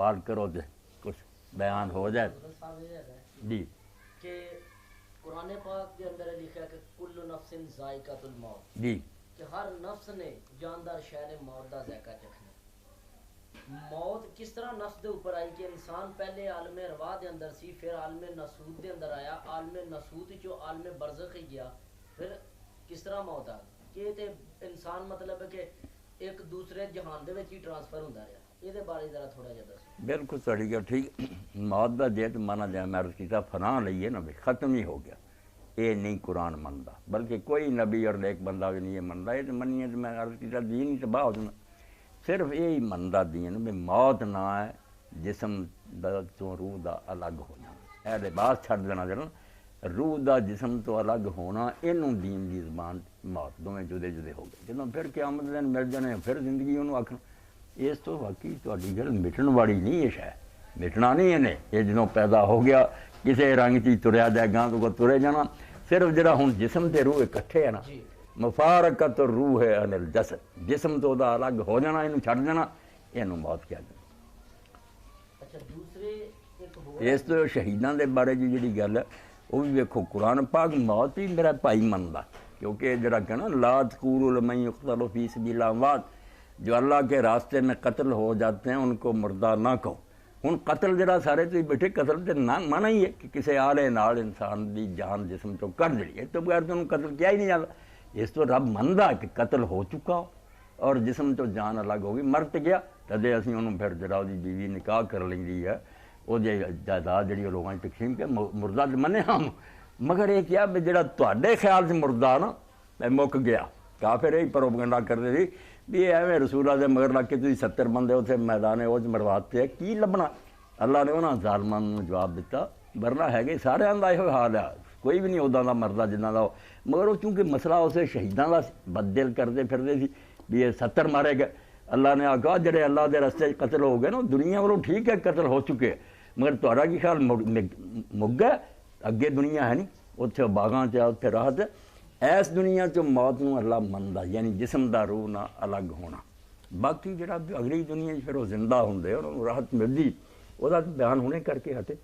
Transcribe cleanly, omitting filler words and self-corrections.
सवाल करो तो कुछ बयान हो जाए जी। कि कुरान पाक के अंदर लिखा है कि कुल्लु नफ्सिन जायकातुल मौत जी कि हर नफ्स ने जानदार शय ने मौत दा जायका चखना। मौत किस तरह नफ्स दे ऊपर आई कि इंसान पहले आलमे रवा दे अंदर सी, फिर आलमे नसूत दे अंदर आया, आलमे नसूत चो आलमे बरज़ख ही गया, फिर किस तरह मौत आ गई कि ते इंसान मतलब है कि एक दूसरे जहान दे विच ही ट्रांसफर होंदा रहा। ਇਹਦੇ ਬਾਰੇ ਜ਼ਰਾ ਥੋੜਾ ਜਿਹਾ ਦੱਸੋ। बिल्कुल ਤੁਹਾਡੀ ਗੱਲ ठीक। मौत का जे तो माना जाए मैं अर्ज किया फना लईए ना भी खत्म ही हो गया, ये नहीं कुरान मनता, बल्कि कोई नबी और एक बंदा भी नहीं ये मनता। ये तो मनिए तो मैं अर्ज किया दीन ही तबाह हो जाना। सिर्फ यही मनता दीन भी मौत ना है जिसम तो रूह का अलग हो जाना, ए लिबास छड़ देना जरा रूह का जिसम तो अलग होना, इनू दीन की जबान मौत दोवें जुदे जुदे हो गए। जो फिर क़यामत दिन मिल जाने फिर जिंदगी उन्होंने आखना। इस तो वाकई तुहाडी गल मिटन वाली नहीं है, शायद मिटना नहीं इन्हें। ये जो पैदा हो गया किसी रंग च तुरया जाए गां तो तुरे जाना। सिर्फ जरा हुण जिसम ते रूह इकट्ठे है ना, मुफारकत रूह है अनिल जसद, जिसम तो दा अलग हो जाना, इनू छड़ देना, इनू मौत कह देना। अच्छा दूसरे एक इस तो शहीदां दे बारे च जिहड़ी गल है वो भी वेखो कुरान पाक मौत ही मेरा भाई मनदा, क्योंकि जरा कहना ला तकूलु लिमन युक़तलु फ़ी सबीलिल्लाह अमवात, जो अल्लाह के रास्ते में कत्ल हो जाते हैं उनको मुर्दा ना कहो। हुण कत्ल जरा सारे तो बैठे कत्ल तो ना मना ही है कि किसी आले नाल इंसान की जान जिसम तो कट जड़ी है, तो बगैर तो उन्होंने कत्ल किया ही नहीं जाता। इस तो रब मनदा कि कत्ल हो चुका हो और जिसम तो जान अलग हो गई, मर तो गया, तदे असीं उन्होंने फिर जरा उसकी बीवी निकाह कर लेंदी है, वो जायदाद जी लोगों की तकसीम के मुर्दा तो मने हम, मगर ये क्या भी जरा तुहाडे ख्याल से मुर्दा ना मुक गया। काफिर यही प्रोपगंडा करते थे भी एवं रसूला के मगर लग के तुम 70 बंदे उत्थे मैदान वो मरवाते की लभना। अल्लाह ने उन्होंने जालमां नूं जवाब दिता वरना है सारिਆਂ ਦਾ ਇਹੋ हाल है, कोई भी नहीं उदा का मरदा जिन्ना का, मगर वो चूँकि मसला उस शहीदों का बददिल करते फिरते सी भी ये 70 मारे गए। अल्लाह ने आखा जेडे अल्लाह के रस्ते कतल हो गए ना दुनिया वालों ठीक है कतल हो चुके, मगर तुहाडा की ख्याल मुक गया, अगे दुनिया है नहीं, उत्थे बागां च उत्थे राहत। इस दुनिया चो मौत नूं अल्लाह मनदा, यानी जिसम दा रूह ना अलग होना। बाकी जिहड़ा अगली दुनिया फिर वो जिंदा हुंदे उन्होंने राहत मिलदी, ਉਹਦਾ बयान हुणे करके हटे।